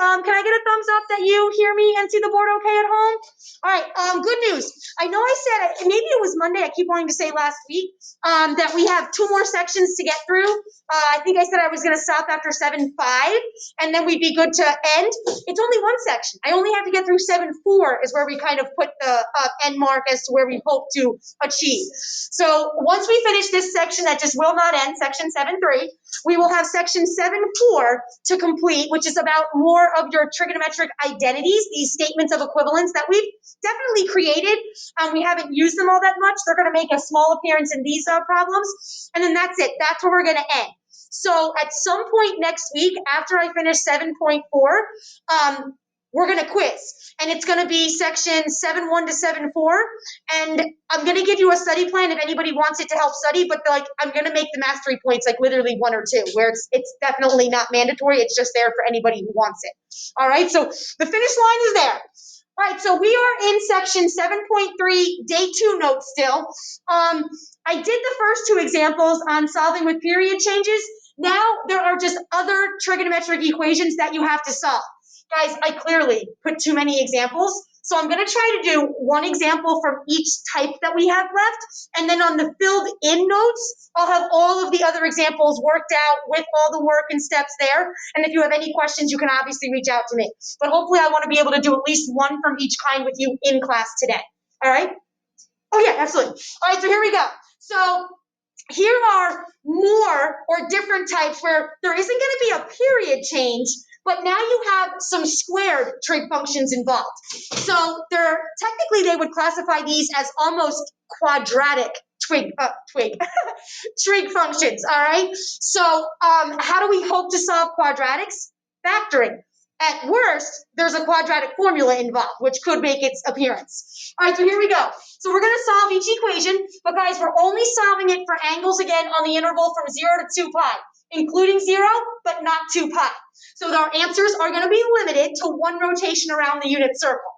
Can I get a thumbs up that you hear me and see the board okay at home? All right, good news. I know I said, maybe it was Monday, I keep wanting to say last week, that we have 2 more sections to get through. I think I said I was gonna stop after 7.5, and then we'd be good to end. It's only 1 section. I only have to get through 7.4 is where we kind of put the end mark as to where we hope to achieve. So once we finish this section that just will not end, section 7.3, we will have section 7.4 to complete, which is about more of your trigonometric identities, these statements of equivalence that we've definitely created. We haven't used them all that much. They're going to make a small appearance in these problems. And then that's it. That's where we're going to end. So at some point next week, after I finish 7.4, we're going to quiz, and it's going to be section 7.1 to 7.4, and I'm going to give you a study plan if anybody wants it to help study, but like I'm going to make the mastery points like literally 1 or 2, where it's definitely not mandatory. It's just there for anybody who wants it. All right, so the finish line is there. All right, so we are in section 7.3, day 2 notes still. I did the first 2 examples on solving with period changes. Now there are just other trigonometric equations that you have to solve. Guys, I clearly put too many examples, so I'm going to try to do 1 example from each type that we have left, and then on the filled in notes, I'll have all of the other examples worked out with all the work and steps there, and if you have any questions, you can obviously reach out to me. But hopefully I want to be able to do at least 1 from each kind with you in class today, all right? Oh yeah, absolutely. All right, so here we go. So here are more or different types where there isn't going to be a period change, but now you have some squared trig functions involved. So technically they would classify these as almost quadratic trig functions, all right? So how do we hope to solve quadratics? Factoring. At worst, there's a quadratic formula involved, which could make its appearance. All right, so here we go. So we're going to solve each equation, but guys, we're only solving it for angles again on the interval from 0 to 2 pi, including 0, but not 2 pi. So our answers are going to be limited to 1 rotation around the unit circle.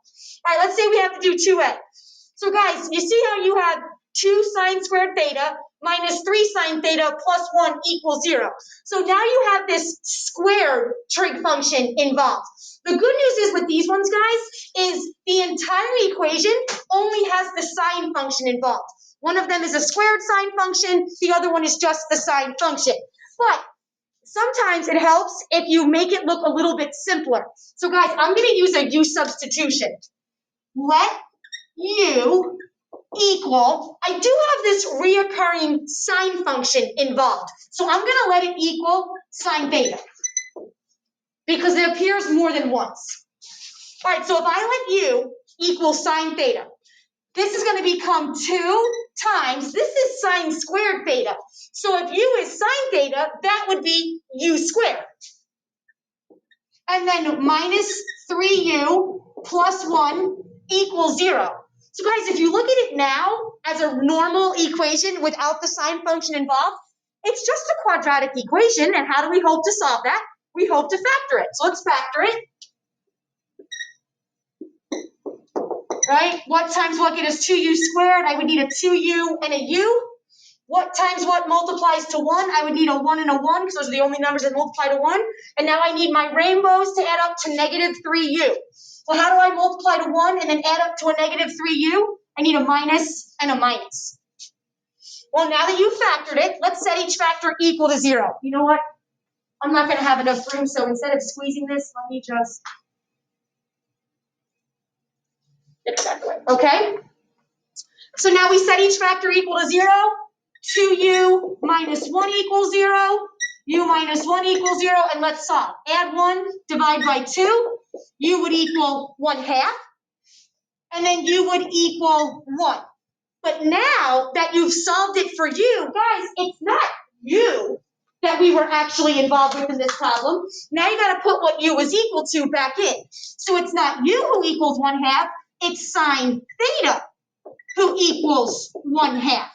All right, let's say we have to do 2a. So guys, you see how you have 2 sine squared theta minus 3 sine theta plus 1 equals 0. So now you have this squared trig function involved. The good news is with these ones, guys, is the entire equation only has the sine function involved. One of them is a squared sine function, the other one is just the sine function. But sometimes it helps if you make it look a little bit simpler. So guys, I'm going to use a u substitution. Let u equal, I do have this reoccurring sine function involved. So I'm going to let it equal sine theta because it appears more than once. All right, so if I let u equal sine theta, this is going to become 2 times, this is sine squared theta. So if u is sine theta, that would be u squared. And then minus 3u plus 1 equals 0. So guys, if you look at it now as a normal equation without the sine function involved, it's just a quadratic equation. And how do we hope to solve that? We hope to factor it. So let's factor it. Right? What times what get us 2u squared? I would need a 2u and a u. What times what multiplies to 1? I would need a 1 and a 1 because those are the only numbers that multiply to 1. And now I need my rainbows to add up to negative 3u. Well, how do I multiply to 1 and then add up to a negative 3u? I need a minus and a minus. Well, now that you factored it, let's set each factor equal to 0. You know what? I'm not going to have enough room, so instead of squeezing this, let me just get that way. Okay? So now we set each factor equal to 0. 2u minus 1 equals 0. U minus 1 equals 0. And let's solve. Add 1, divide by 2. U would equal 1/2. And then u would equal 1. But now that you've solved it for u, guys, it's not u that we were actually involved with in this problem. Now you got to put what u is equal to back in. So it's not u who equals 1/2. It's sine theta who equals 1/2.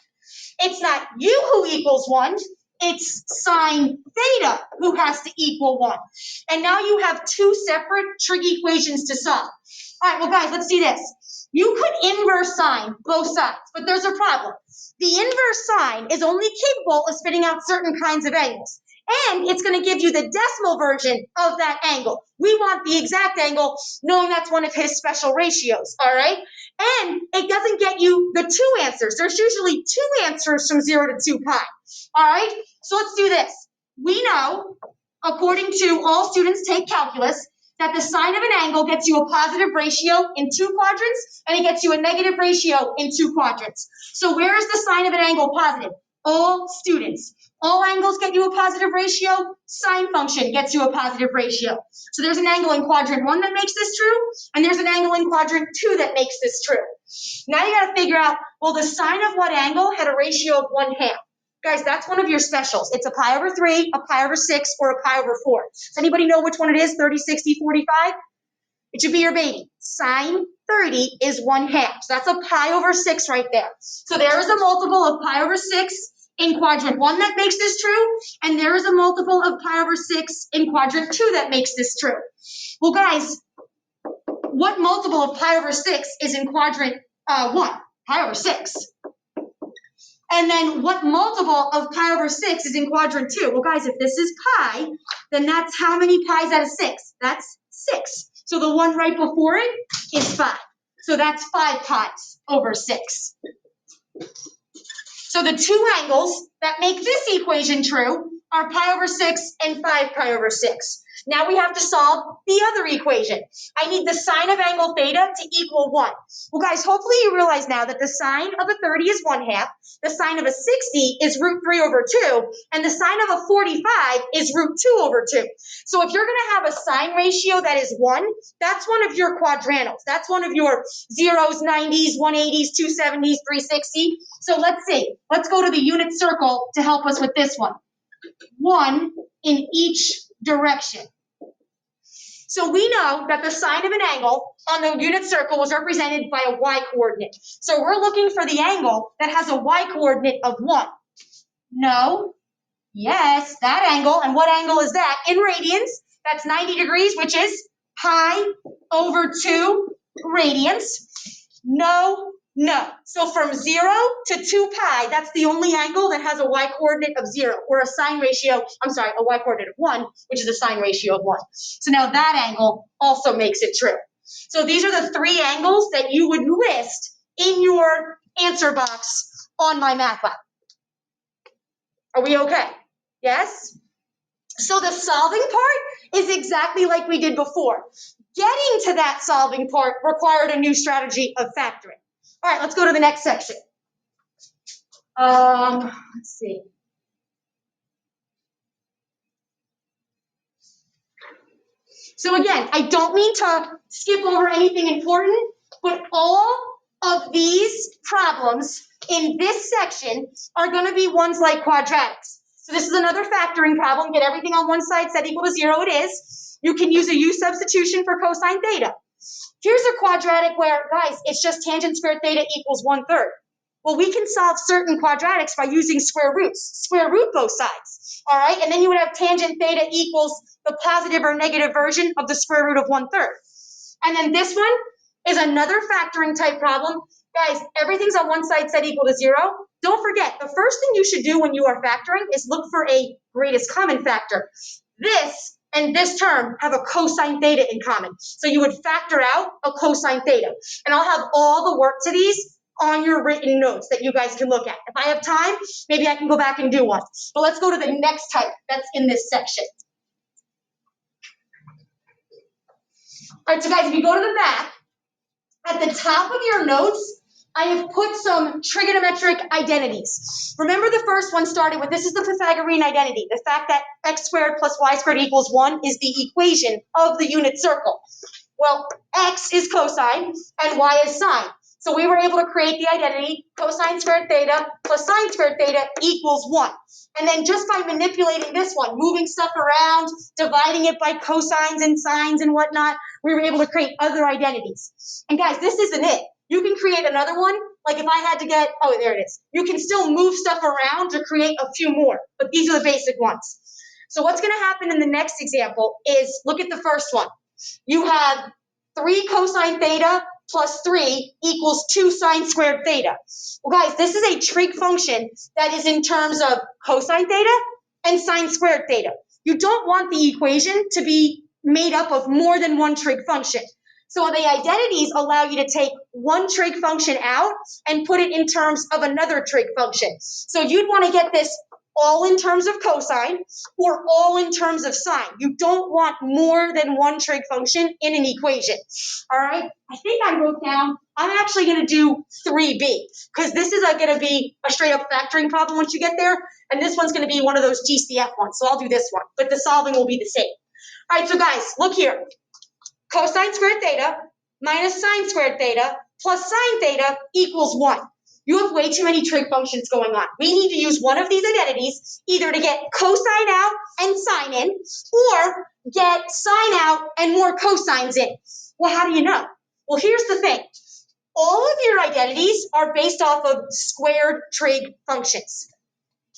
It's not u who equals 1, it's sine theta who has to equal 1. And now you have 2 separate trig equations to solve. All right, well, guys, let's see this. You could inverse sine both sides, but there's a problem. The inverse sine is only capable of spitting out certain kinds of angles. and it's going to give you the decimal version of that angle. We want the exact angle, knowing that's one of his special ratios, all right? And it doesn't get you the two answers. There's usually two answers from 0 to 2 pi, all right? So let's do this. We know, according to all students take calculus, that the sine of an angle gets you a positive ratio in 2 quadrants, and it gets you a negative ratio in 2 quadrants. So where is the sine of an angle positive? All students. All angles get you a positive ratio. Sine function gets you a positive ratio. So there's an angle in quadrant 1 that makes this true, and there's an angle in quadrant 2 that makes this true. Now you got to figure out, well, the sine of what angle had a ratio of 1/2? Guys, that's one of your specials. It's a pi over 3, a pi over 6, or a pi over 4. Does anybody know which one it is? 30, 60, 45? It should be your baby. Sine 30 is 1/2. So that's a pi over 6 right there. So there is a multiple of pi over 6 in quadrant 1 that makes this true, and there is a multiple of pi over 6 in quadrant 2 that makes this true. Well, guys, what multiple of pi over 6 is in quadrant 1? Pi over 6. And then what multiple of pi over 6 is in quadrant 2? Well, guys, if this is pi, then that's how many pi's out of 6? That's 6. So the one right before it is 5. So that's 5 pi's over 6. So the two angles that make this equation true are pi over 6 and 5 pi over 6. Now we have to solve the other equation. I need the sine of angle theta to equal 1. Well, guys, hopefully you realize now that the sine of a 30 is 1/2, the sine of a 60 is root 3 over 2, and the sine of a 45 is root 2 over 2. So if you're going to have a sine ratio that is 1, that's one of your quadrantals. That's one of your 0s, 90s, 180s, 270s, 360. So let's see. Let's go to the unit circle to help us with this one. 1 in each direction. So we know that the sine of an angle on the unit circle was represented by a y-coordinate. So we're looking for the angle that has a y-coordinate of 1. No. Yes, that angle. And what angle is that? In radians, that's 90 degrees, which is pi over 2 radians. No. No. So from 0 to 2 pi, that's the only angle that has a y-coordinate of 0, or a sine ratio, a y-coordinate of 1, which is a sine ratio of 1. So now that angle also makes it true. So these are the 3 angles that you would list in your answer box on My Math Lab. Are we okay? Yes? So the solving part is exactly like we did before. Getting to that solving part required a new strategy of factoring. All right, let's go to the next section. Let's see. So again, I don't mean to skip over anything important, but all of these problems in this section are going to be ones like quadratics. So this is another factoring problem. Get everything on one side set equal to 0. It is. You can use a U substitution for cosine theta. Here's a quadratic where, guys, it's just tangent squared theta equals 1/3. Well, we can solve certain quadratics by using square roots. Square root both sides, all right? And then you would have tangent theta equals the positive or negative version of the square root of 1/3. And then this one is another factoring type problem. Guys, everything's on one side set equal to 0. Don't forget, the first thing you should do when you are factoring is look for a greatest common factor. This and this term have a cosine theta in common. So you would factor out a cosine theta. And I'll have all the work to these on your written notes that you guys can look at. If I have time, maybe I can go back and do one. But let's go to the next type that's in this section. All right, so guys, if you go to the back, at the top of your notes, I have put some trigonometric identities. Remember the first one started with, this is the Pythagorean identity, the fact that x squared plus y squared equals 1 is the equation of the unit circle. Well, x is cosine and y is sine. So we were able to create the identity cosine squared theta plus sine squared theta equals 1. And then just by manipulating this one, moving stuff around, dividing it by cosines and sines and whatnot, we were able to create other identities. And guys, this isn't it. You can create another one, like if I had to get, oh, there it is. You can still move stuff around to create a few more, but these are the basic ones. So what's going to happen in the next example is, look at the first one. You have 3 cosine theta plus 3 equals 2 sine squared theta. Well, guys, this is a trig function that is in terms of cosine theta and sine squared theta. You don't want the equation to be made up of more than one trig function. So the identities allow you to take one trig function out and put it in terms of another trig function. So you'd want to get this all in terms of cosine or all in terms of sine. You don't want more than one trig function in an equation. All right, I think I wrote down, I'm actually going to do 3B because this is going to be a straight up factoring problem once you get there. And this one's going to be one of those GCF ones. So I'll do this one, but the solving will be the same. All right, so guys, look here. Cosine squared theta minus sine squared theta plus sine theta equals 1. You have way too many trig functions going on. We need to use one of these identities either to get cosine out and sine in, or get sine out and more cosines in. Well, how do you know? Well, here's the thing. All of your identities are based off of squared trig functions.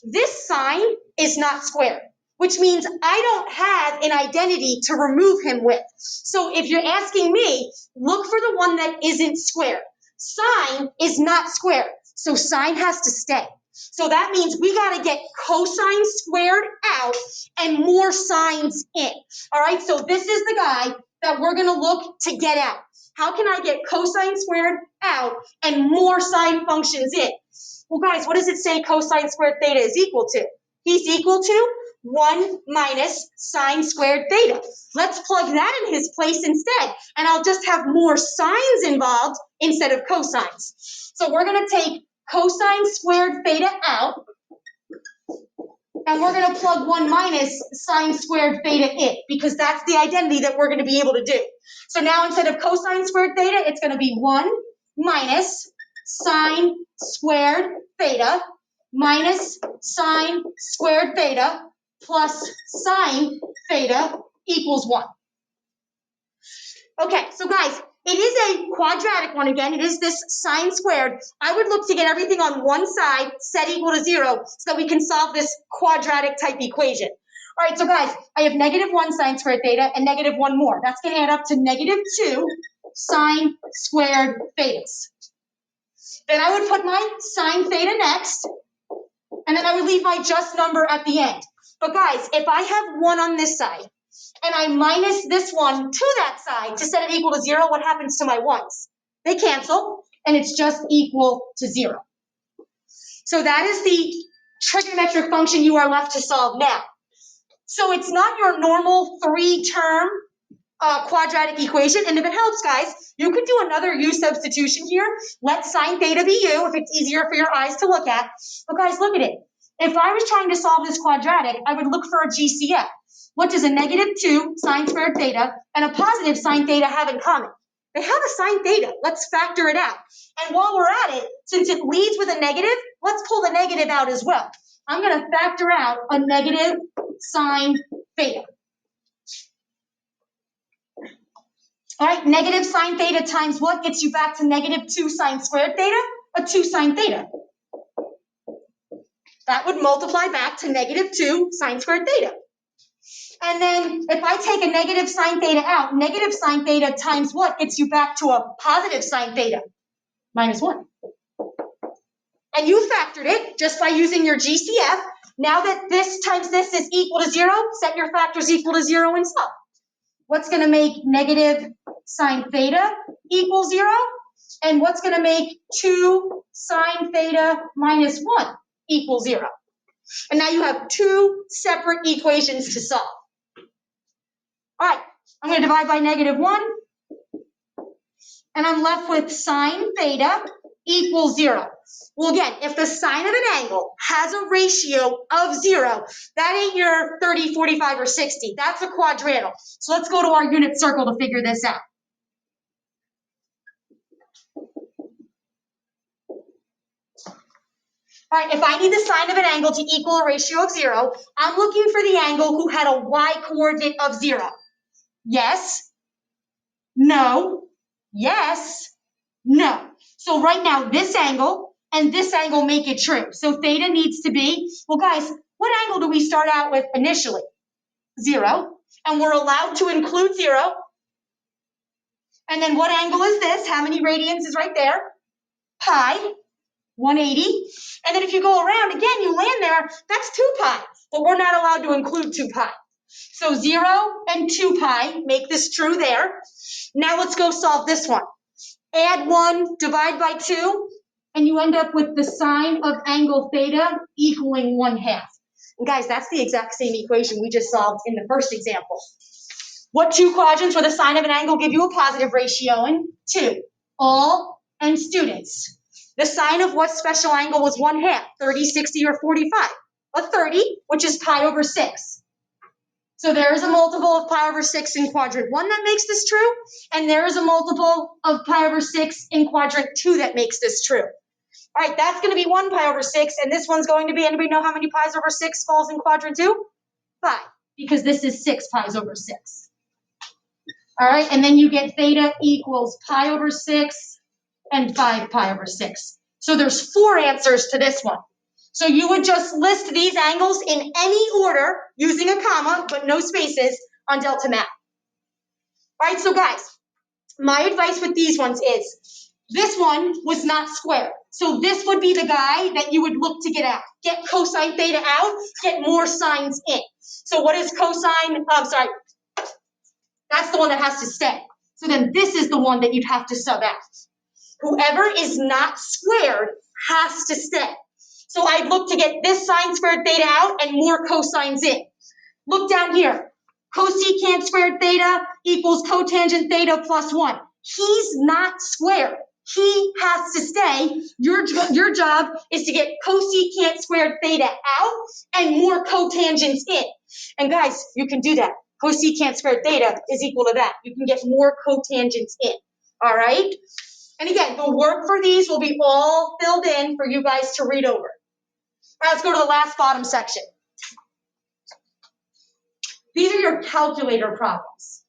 This sine is not squared, which means I don't have an identity to remove him with. So if you're asking me, look for the one that isn't squared. Sine is not squared, so sine has to stay. So that means we got to get cosine squared out and more sines in. All right, so this is the guy that we're going to look to get out. How can I get cosine squared out and more sine functions in? Well, guys, what does it say cosine squared theta is equal to? He's equal to 1 minus sine squared theta. Let's plug that in his place instead, and I'll just have more sines involved instead of cosines. So we're going to take cosine squared theta out, and we're going to plug 1 minus sine squared theta in, because that's the identity that we're going to be able to do. So now instead of cosine squared theta, it's going to be 1 minus sine squared theta minus sine squared theta plus sine theta equals 1. Okay, so guys, it is a quadratic one again. It is this sine squared. I would look to get everything on one side set equal to 0 so that we can solve this quadratic type equation. All right, so guys, I have -1 sine squared theta and -1 more. That's going to add up to -2 sine squared thetas. Then I would put my sine theta next, and then I would leave my just number at the end. But guys, if I have 1 on this side, and I minus this one to that side to set it equal to 0, what happens to my 1s? They cancel, and it's just equal to 0. So that is the trigonometric function you are left to solve now. So it's not your normal 3-term quadratic equation, and if it helps, guys, you could do another u substitution here. Let sine theta be u if it's easier for your eyes to look at. But guys, look at it. If I was trying to solve this quadratic, I would look for a GCF. What does a -2 sine squared theta and a positive sine theta have in common? They have a sine theta. Let's factor it out. And while we're at it, since it leads with a negative, let's pull the negative out as well. I'm going to factor out a negative sine theta. All right, negative sine theta times what gets you back to -2 sine squared theta? A 2 sine theta. That would multiply back to -2 sine squared theta. And then if I take a negative sine theta out, negative sine theta times what gets you back to a positive sine theta? -1. And you factored it just by using your GCF. Now that this times this is equal to 0, set your factors equal to 0 and solve. What's going to make negative sine theta equal 0? And what's going to make 2 sine theta -1 equal 0? And now you have 2 separate equations to solve. All right, I'm going to divide by -1, and I'm left with sine theta equals 0. Well, again, if the sine of an angle has a ratio of 0, that ain't your 30, 45, or 60. That's a quadrantal. So let's go to our unit circle to figure this out. All right, if I need the sine of an angle to equal a ratio of 0, I'm looking for the angle who had a y-coordinate of 0. Yes, no, yes, no. So right now, this angle and this angle make it true. So theta needs to be, well, guys, what angle do we start out with initially? 0. And we're allowed to include 0. And then what angle is this? How many radians is right there? Pi, 180. And then if you go around again, you land there, that's 2 pi. but we're not allowed to include 2 pi. So 0 and 2 pi make this true there. Now let's go solve this one. Add 1, divide by 2, and you end up with the sine of angle theta equaling 1/2. And guys, that's the exact same equation we just solved in the first example. What two quadrants where the sine of an angle give you a positive ratio in? 2. All and students. The sine of what special angle was 1/2? 30, 60, or 45? A 30, which is pi over 6. So there is a multiple of pi over 6 in quadrant 1 that makes this true, and there is a multiple of pi over 6 in quadrant 2 that makes this true. All right, that's going to be 1 pi over 6, and this one's going to be, anybody know how many pi's over 6 falls in quadrant 2? 5, because this is 6 pi's over 6. All right, and then you get theta equals pi over 6 and 5 pi over 6. So there's 4 answers to this one. So you would just list these angles in any order using a comma, but no spaces on Delta Math. All right, so guys, my advice with these ones is, this one was not square. So this would be the guy that you would look to get out. Get cosine theta out, get more sines in. So what is cosine, that's the one that has to stay. So then this is the one that you'd have to sub out. Whoever is not squared has to stay. So I'd look to get this sine squared theta out and more cosines in. Look down here. Cosecant squared theta equals cotangent theta plus 1. He's not squared. He has to stay. Your job is to get cosecant squared theta out and more cotangents in. And guys, you can do that. Cosecant squared theta is equal to that. You can get more cotangents in. All right? And again, the work for these will be all filled in for you guys to read over. All right, let's go to the last bottom section. These are your calculator problems.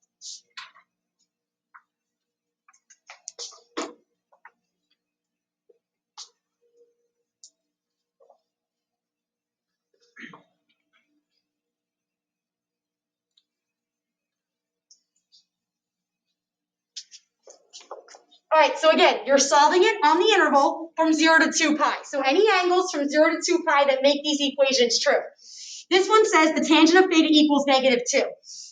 All right, so again, you're solving it on the interval from 0 to 2 pi. So any angles from 0 to 2 pi that make these equations true. This one says the tangent of theta equals -2.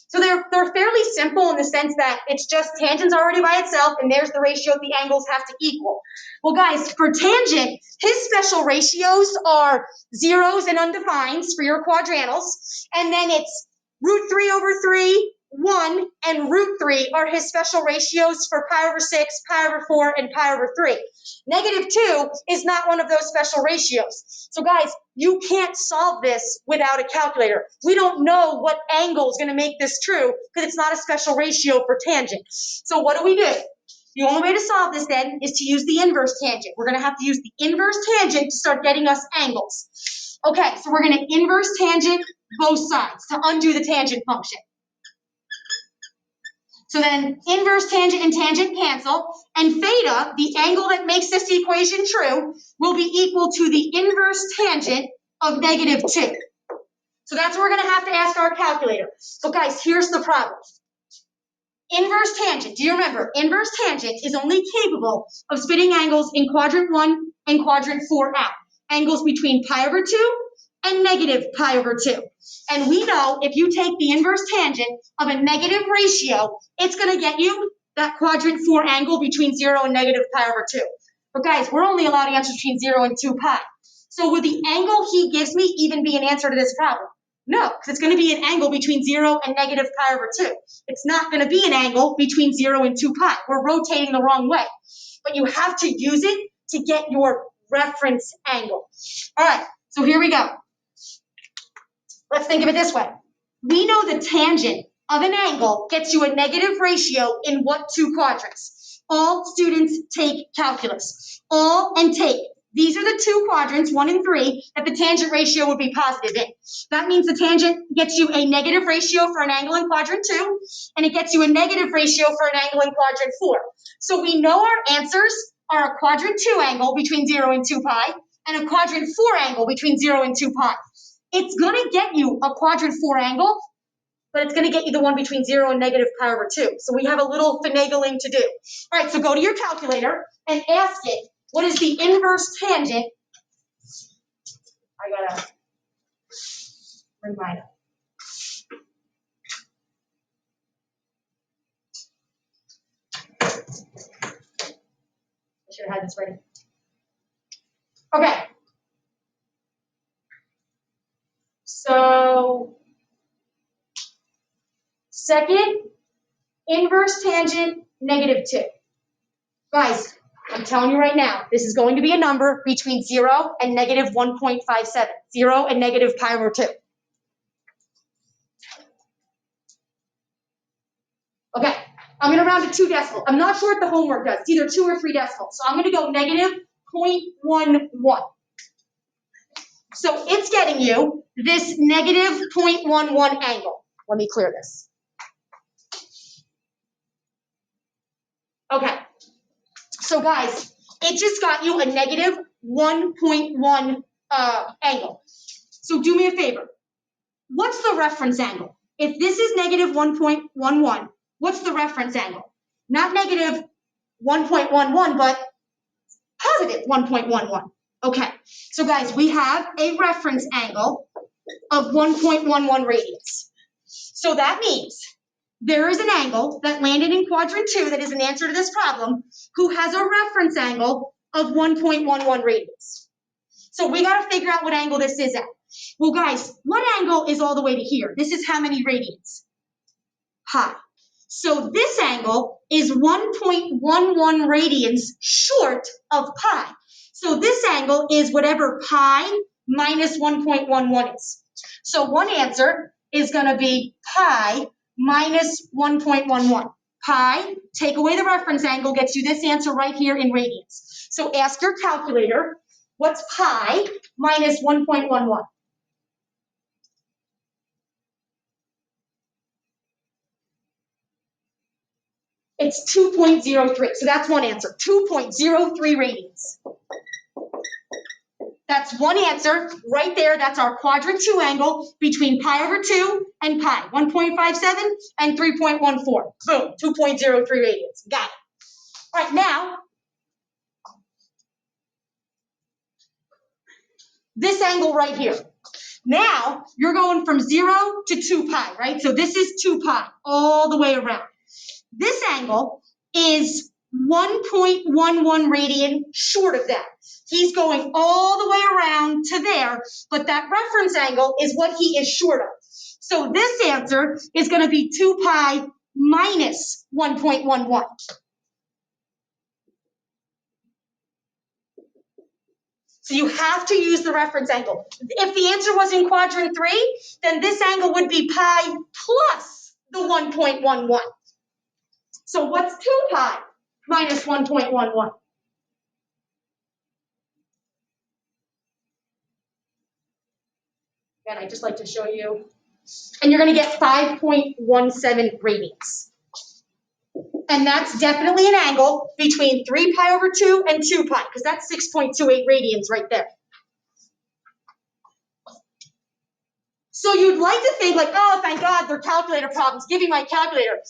So they're fairly simple in the sense that it's just tangent's already by itself, and there's the ratio the angles have to equal. Well, guys, for tangent, his special ratios are zeros and undefineds for your quadrantals, and then it's √3/3, 1, and √3 are his special ratios for pi over 6, pi over 4, and pi over 3. -2 is not one of those special ratios. So guys, you can't solve this without a calculator. We don't know what angle is going to make this true because it's not a special ratio for tangent. So what do? The only way to solve this then is to use the inverse tangent. We're going to have to use the inverse tangent to start getting us angles. Okay, so we're going to inverse tangent both sides to undo the tangent function. So then inverse tangent and tangent cancel, and theta, the angle that makes this equation true, will be equal to the inverse tangent of -2. So that's what we're going to have to ask our calculator. So guys, here's the problem. Inverse tangent, do you remember? Inverse tangent is only capable of spitting angles in quadrant 1 and quadrant 4 out. Angles between pi over 2 and -pi over 2. And we know if you take the inverse tangent of a negative ratio, it's going to get you that quadrant 4 angle between 0 and -pi over 2. But guys, we're only allowed to answer between 0 and 2 pi. So will the angle he gives me even be an answer to this problem? No, because it's going to be an angle between 0 and -pi over 2. It's not going to be an angle between 0 and 2 pi. We're rotating the wrong way. But you have to use it to get your reference angle. All right, so here we go. Let's think of it this way. We know the tangent of an angle gets you a negative ratio in what two quadrants? All students take calculus. All and take. These are the two quadrants, 1 and 3, that the tangent ratio would be positive in. That means the tangent gets you a negative ratio for an angle in quadrant 2, and it gets you a negative ratio for an angle in quadrant 4. So we know our answers are a quadrant 2 angle between 0 and 2 pi, and a quadrant 4 angle between 0 and 2 pi. It's going to get you a quadrant 4 angle, but it's going to get you the one between 0 and -pi over 2. So we have a little finagling to do. All right, so go to your calculator and ask it, what is the inverse tangent? I got to Bring mine up. I should have had this ready. Okay. So, second, inverse tangent, -2. Guys, I'm telling you right now, this is going to be a number between 0 and -1.57. 0 and -pi/2. Okay, I'm going to round to 2 decimals. I'm not sure what the homework does. It's either 2 or 3 decimals. So I'm going to go -0.11. So it's getting you this -0.11 angle. Let me clear this. Okay, so guys, it just got you a -1.1 angle. So do me a favor. What's the reference angle? If this is -1.11, what's the reference angle? Not -1.11, but +1.11. Okay, so guys, we have a reference angle of 1.11 radians. So that means there is an angle that landed in quadrant 2 that is an answer to this problem who has a reference angle of 1.11 radians. So we got to figure out what angle this is at. Well, guys, what angle is all the way to here? This is how many radians? Pi. So this angle is 1.11 radians short of pi. So this angle is whatever pi minus 1.11 is. So one answer is going to be pi minus 1.11. Pi, take away the reference angle, gets you this answer right here in radians. So ask your calculator, what's pi minus 1.11? It's 2.03, so that's one answer, 2.03 radians. That's one answer right there. That's our quadrant 2 angle between pi/2 and pi, 1.57 and 3.14. Boom, 2.03 radians. Got it. All right, now, this angle right here. Now, you're going from 0 to 2 pi, right? So this is 2 pi all the way around. This angle is 1.11 radian short of that. He's going all the way around to there, but that reference angle is what he is short of. So this answer is going to be 2 pi minus 1.11. So you have to use the reference angle. If the answer was in quadrant 3, then this angle would be pi plus the 1.11. So what's 2 pi minus 1.11? And I just like to show you. And you're going to get 5.17 radians. And that's definitely an angle between 3 pi/2 and 2 pi, because that's 6.28 radians right there. So you'd like to think like, oh, thank God, they're calculator problems. Give me my calculator.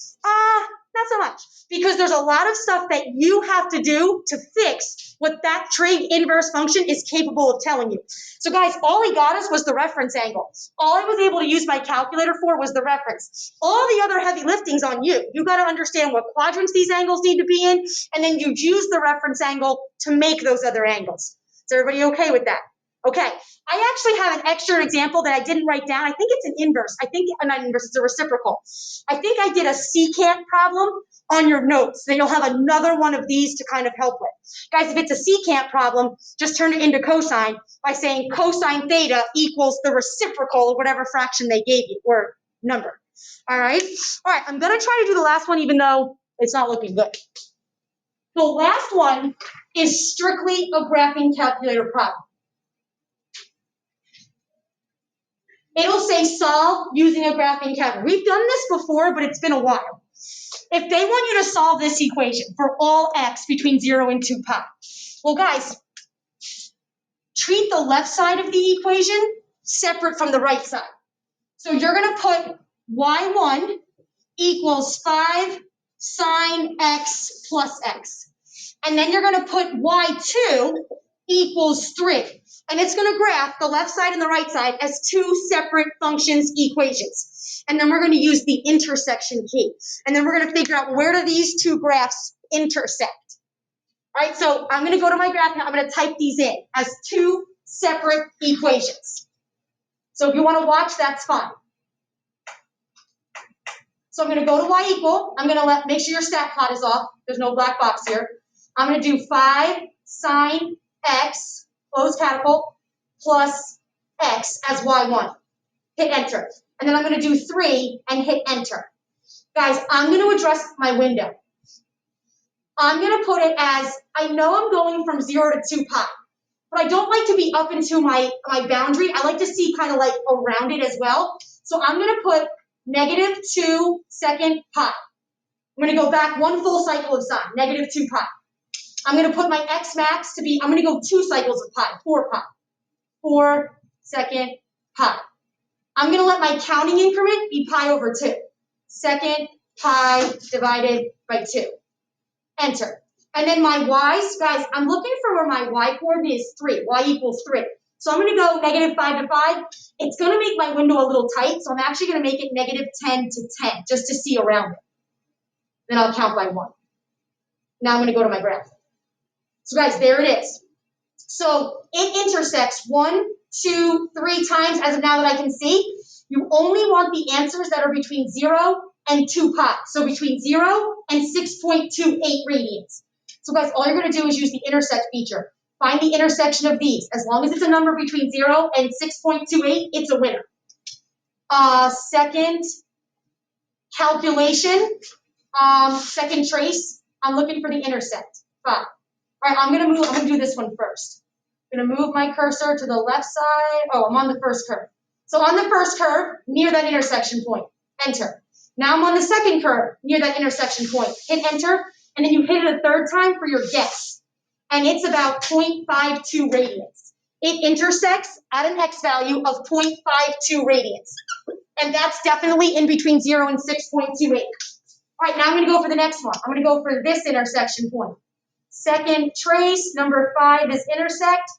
Not so much, because there's a lot of stuff that you have to do to fix what that trig inverse function is capable of telling you. So guys, all he got us was the reference angle. All I was able to use my calculator for was the reference. All the other heavy lifting's on you. You got to understand what quadrants these angles need to be in, and then you use the reference angle to make those other angles. Is everybody okay with that? Okay, I actually have an extra example that I didn't write down. I think it's an inverse. I think, not inverse, it's a reciprocal. I think I did a secant problem on your notes. Then you'll have another one of these to kind of help with. Guys, if it's a secant problem, just turn it into cosine by saying cosine theta equals the reciprocal of whatever fraction they gave you, or number. All right, I'm gonna try to do the last one even though it's not looking good. The last one is strictly a graphing calculator problem. It'll say solve using a graphing calculator. We've done this before, but it's been a while. If they want you to solve this equation for all x between 0 and 2 pi, well, guys, treat the left side of the equation separate from the right side. So you're going to put y1 equals 5 sine x plus x. And then you're going to put y2 equals 3. And it's going to graph the left side and the right side as two separate functions equations. And then we're going to use the intersection key. And then we're going to figure out where do these two graphs intersect. All right, so I'm going to go to my graph now. I'm going to type these in as two separate equations. So if you want to watch, that's fine. So I'm going to go to y equal. I'm going to make sure your stat plot is off. There's no black box here. I'm going to do 5 sine x, close catapult, plus x as y1. Hit enter. And then I'm going to do 3 and hit enter. Guys, I'm going to address my window. I'm going to put it as, I know I'm going from 0 to 2 pi. But I don't like to be up into my boundary. I like to see kind of like around it as well. So I'm going to put -2 second pi. I'm going to go back one full cycle of sine, -2 pi. I'm going to put my x max to be, I'm going to go 2 cycles of pi, 4 pi. 4 second pi. I'm going to let my counting increment be pi over 2. Second pi divided by 2. Enter. And then my y's, guys, I'm looking for where my y coordinate is 3. Y equals 3. So I'm going to go -5 to 5. It's going to make my window a little tight, so I'm actually going to make it -10 to 10, just to see around it. Then I'll count by 1. Now I'm going to go to my graph. So guys, there it is. So it intersects 1, 2, 3 times as of now that I can see. You only want the answers that are between 0 and 2 pi. So between 0 and 6.28 radians. So guys, all you're going to do is use the intersect feature. Find the intersection of these. As long as it's a number between 0 and 6.28, it's a winner. Second calculation, second trace, I'm looking for the intersect. 5. All right, I'm going to do this one first. I'm going to move my cursor to the left side. Oh, I'm on the first curve. So on the first curve, near that intersection point, enter. Now I'm on the second curve, near that intersection point. Hit enter, and then you hit it a third time for your guess. And it's about 0.52 radians. It intersects at an x value of 0.52 radians. And that's definitely in between 0 and 6.28. All right, now I'm going to go for the next one. I'm going to go for this intersection point. Second trace, number 5 is intersect.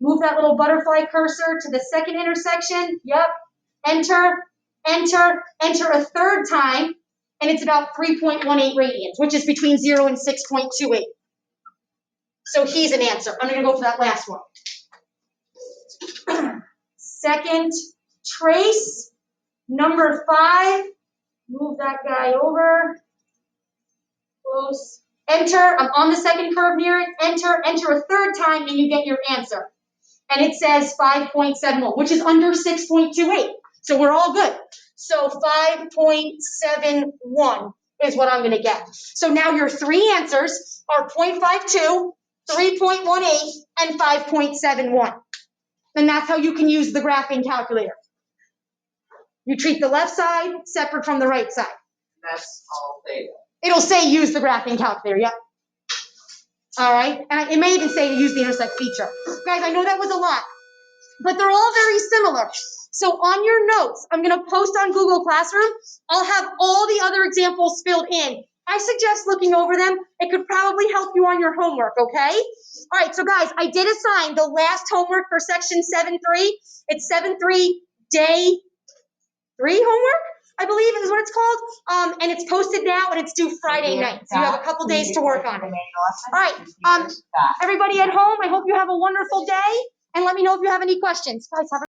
Move that little butterfly cursor to the second intersection. Yep. Enter, enter, enter a third time, and it's about 3.18 radians, which is between 0 and 6.28. So he's an answer. I'm going to go for that last one. Second trace, number 5. Move that guy over. Close. Enter. I'm on the second curve near it. Enter, enter a third time, and you get your answer. And it says 5.71, which is under 6.28. So we're all good. So 5.71 is what I'm going to get. So now your 3 answers are 0.52, 3.18, and 5.71. And that's how you can use the graphing calculator. You treat the left side separate from the right side. That's all theta. It'll say use the graphing calculator, yep. All right, and it may even say use the intersect feature. Guys, I know that was a lot, but they're all very similar. So on your notes, I'm going to post on Google Classroom. I'll have all the other examples filled in. I suggest looking over them. It could probably help you on your homework, okay? All right, so guys, I did assign the last homework for section 7.3. It's 7.3 day 3 homework, I believe is what it's called. And it's posted now, and it's due Friday night. So you have a couple days to work on it. All right, everybody at home, I hope you have a wonderful day. And let me know if you have any questions. Guys, have a